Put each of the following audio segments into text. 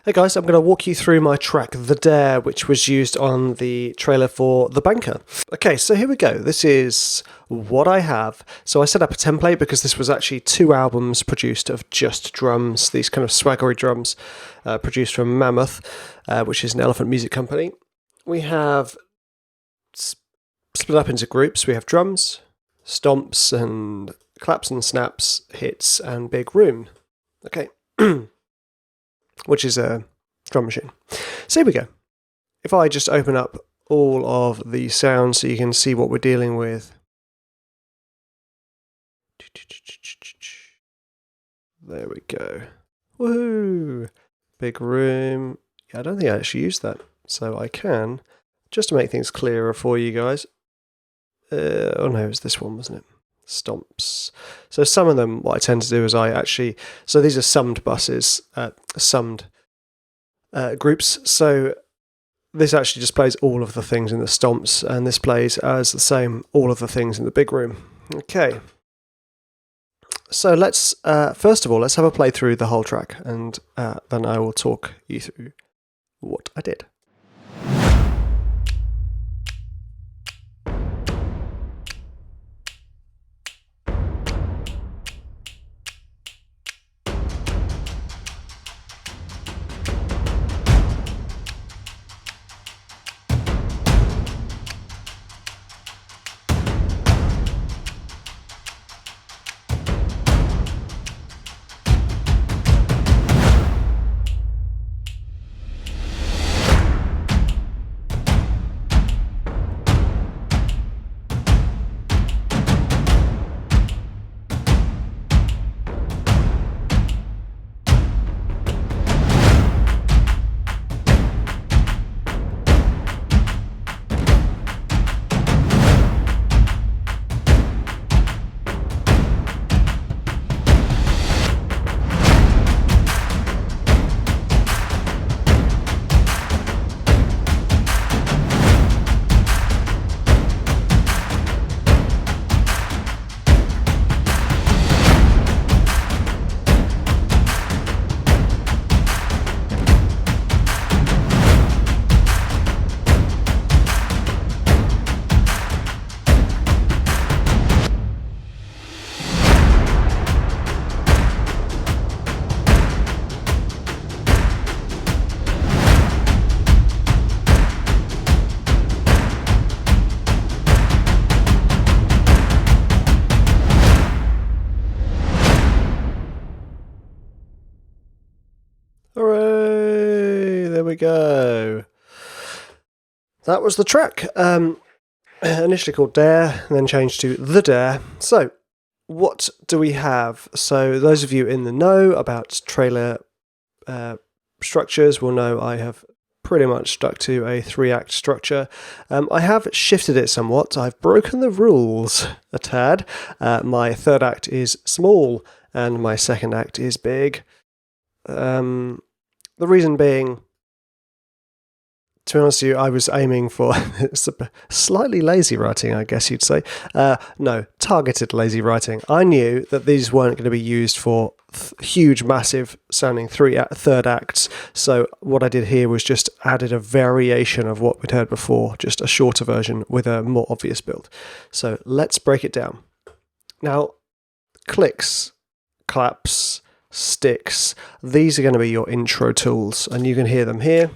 Hey guys, I'm going to walk you through my track The Dare, which was used on the trailer for The Banker. Okay, so here we go. This is what I have. So I set up a template because this was actually 2 albums produced of just drums, these kind of swaggery drums produced from Mammoth, which is an elephant music company. We have split up into groups. We have drums, stomps and claps and snaps, hits and big room. Okay. Which is a drum machine. So here we go. If I just open up all of the sounds so you can see what we're dealing with. There we go. Woohoo! Big room. Yeah, I don't think I actually used that. So I can, just to make things clearer for you guys. Oh no, it was this one, wasn't it? Stomps. So some of them, what I tend to do is so these are summed buses, summed groups. So this actually displays all of the things in the stomps, and this plays as the same, all of the things in the big room. Okay. So let's, first of all, let's have a play through the whole track, and then I will talk you through what I did. Hooray! There we go. That was the track. Initially called Dare, and then changed to The Dare. So, what do we have? So, those of you in the know about trailer structures will know I have pretty much stuck to a 3-act structure. I have shifted it somewhat. I've broken the rules a tad. My 3rd act is small, and my 2nd act is big. The reason being, to be honest with you, I was aiming for slightly lazy writing, I guess you'd say. No, targeted lazy writing. I knew that these weren't going to be used for huge, massive sounding 3rd acts. So what I did here was just added a variation of what we'd heard before, just a shorter version with a more obvious build. So let's break it down. Now, clicks, claps, sticks, these are going to be your intro tools, and you can hear them here.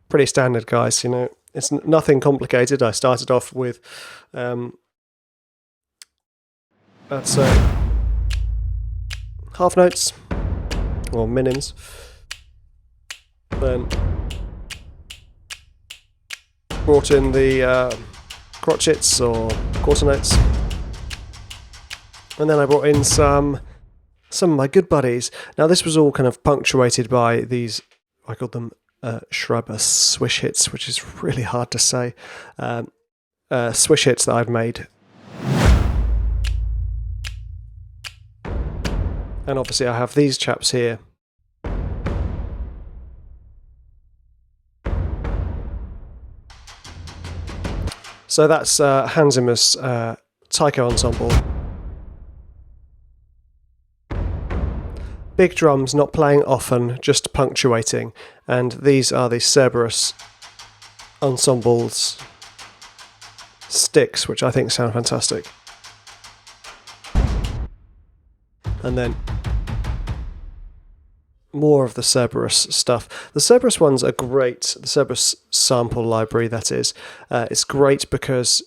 Pretty standard, guys, you know, it's nothing complicated. I started off with let's say half notes or minims, then brought in the crotchets or quarter notes, and then I brought in some of my good buddies. Now this was all kind of punctuated by these, I called them shrub swish hits, which is really hard to say. Swish hits that I've made. And obviously I have these chaps here. So that's Hans Zimmer's taiko ensemble. Big drums, not playing often, just punctuating. And these are the Cerberus ensemble's sticks, which I think sound fantastic. And then more of the Cerberus stuff. The Cerberus ones are great. The Cerberus sample library, that is. It's great because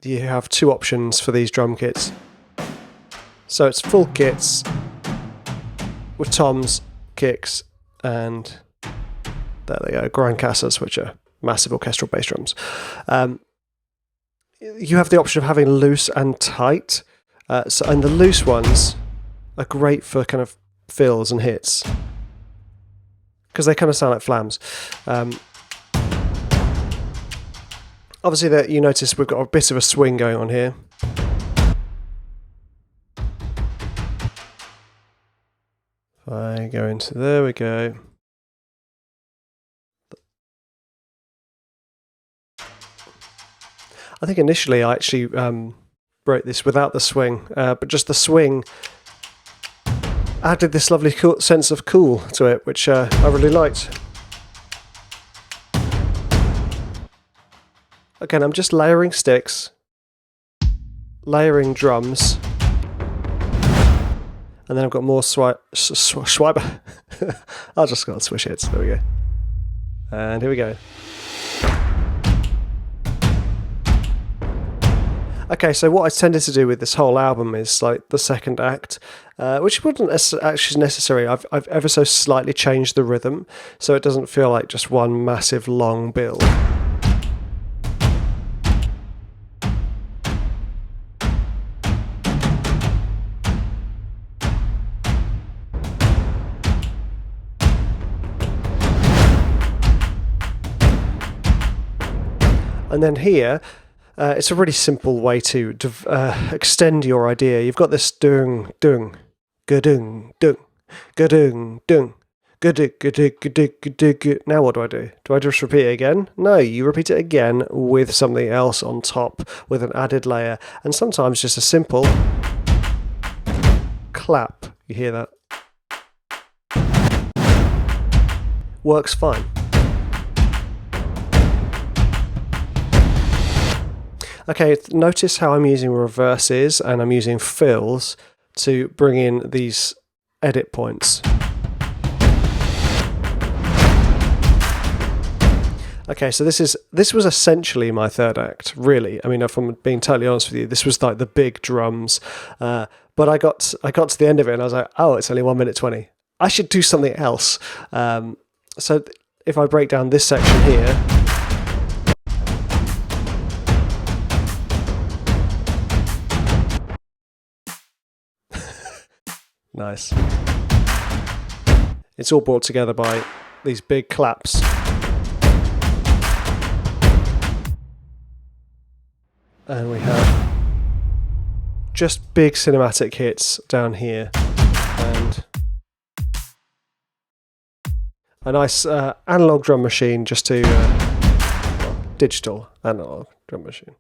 you have two options for these drum kits. So it's full kits with toms, kicks, and there they go, grand cassas, which are massive orchestral bass drums. You have the option of having loose and tight, and the loose ones are great for kind of fills and hits because they kind of sound like flams. Obviously, that you notice we've got a bit of a swing going on here. If I go into, there we go. I think initially I actually wrote this without the swing, but just the swing added this lovely sense of cool to it, which I really liked. Again, I'm just layering sticks, layering drums, and then I've got more Schweiber. I'll just go on swish hits. There we go. And here we go. Okay, so what I tended to do with this whole album is like the second act, which wasn't actually necessary. I've ever so slightly changed the rhythm, so it doesn't feel like just one massive long build. And then here, it's a really simple way to extend your idea. You've got this dung, dung, ga-dung, dung, ga-dung, dung, ga-dung, ga-dung, ga-dung, ga-dung. Now what do? Do I just repeat it again? No, you repeat it again with something else on top, with an added layer. And sometimes just a simple clap. You hear that? Works fine. Okay, notice how I'm using reverses and I'm using fills to bring in these edit points. Okay, so this was essentially my third act, really. I mean, if I'm being totally honest with you, this was like the big drums. But I got to the end of it and I was like, oh, it's only 1 minute 20. I should do something else. So if I break down this section here. Nice. It's all brought together by these big claps. And we have just big cinematic hits down here. And a nice analog drum machine just to... digital analog drum machine.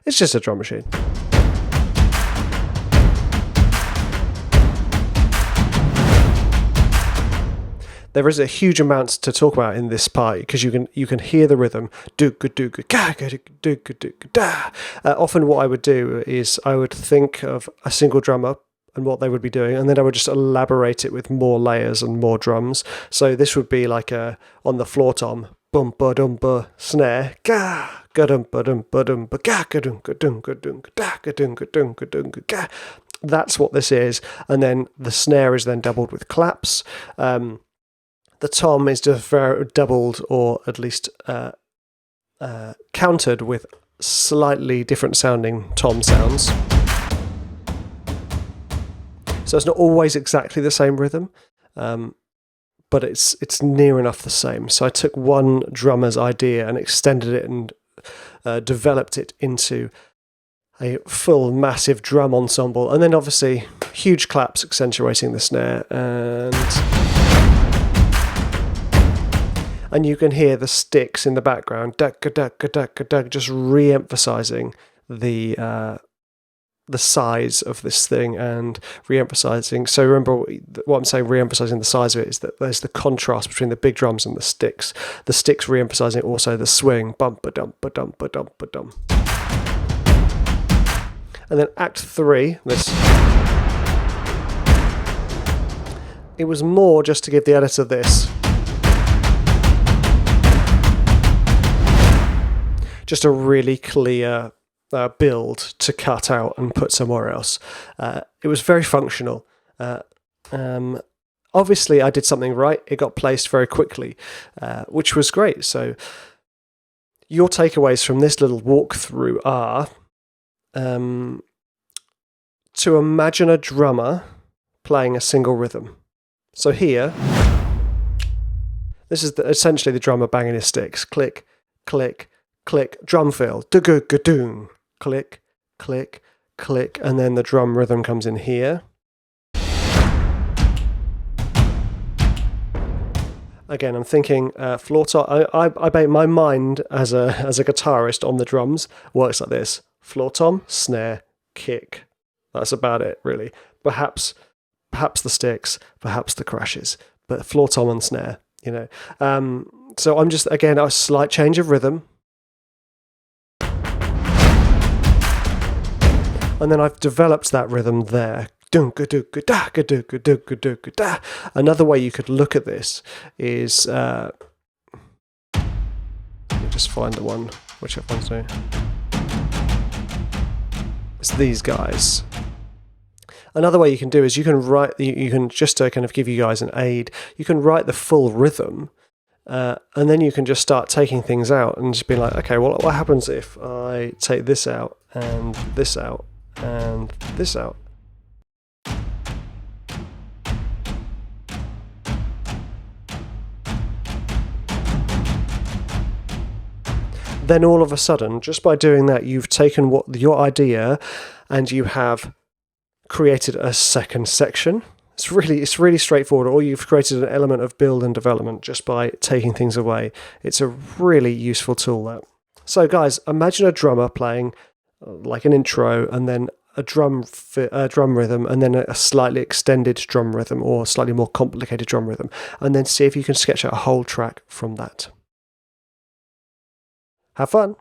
It's just a drum machine. There is a huge amount to talk about in this part because you can hear the rhythm. Often what I would do is I would think of a single drummer and what they would be doing, and then I would just elaborate it with more layers and more drums. So this would be like a on the floor tom, bum ba dum ba snare, ga dum ba dum ba ga dum ga dum ga dum ga dum ga dum ga dum ga. That's what this is, and then the snare is then doubled with claps. The tom is just very doubled, or at least countered with slightly different sounding tom sounds. So it's not always exactly the same rhythm, but it's near enough the same. So I took one drummer's idea and extended it and developed it into a full massive drum ensemble, and then obviously huge claps accentuating the snare, and you can hear the sticks in the background, just re-emphasizing the size of this thing and re-emphasizing. So remember what I'm saying, re-emphasizing the size of it, is that there's the contrast between the big drums and the sticks re-emphasizing also the swing, bump-a-dump-a-dump-a-dump-a-dump. And then Act 3, it was more just to give the editor this, just a really clear build to cut out and put somewhere else. It was very functional. Obviously, I did something right. It got placed very quickly, which was great. So your takeaways from this little walkthrough are to imagine a drummer playing a single rhythm. So here, this is essentially the drummer banging his sticks. Click, click, click, drum fill, do-go-go-doon. Click, click, click, and then the drum rhythm comes in here. Again, I'm thinking floor tom. I bet my mind as a guitarist on the drums works like this: floor tom, snare, kick. That's about it, really. Perhaps the sticks, perhaps the crashes, but floor tom and snare. So I'm just, again, a slight change of rhythm. And then I've developed that rhythm there. Another way you could look at this is, let me just find the one, whichever one's doing. It's these guys. Another way you can do is you can just to kind of give you guys an aid, you can write the full rhythm, and then you can just start taking things out and just be like, okay, well, what happens if I take this out and this out and this out? Then all of a sudden, just by doing that, you've taken your idea and you have created a second section. It's really straightforward, or you've created an element of build and development just by taking things away. It's a really useful tool, that. So guys, imagine a drummer playing like an intro and then a drum rhythm and then a slightly extended drum rhythm or slightly more complicated drum rhythm, and then see if you can sketch out a whole track from that. Have fun!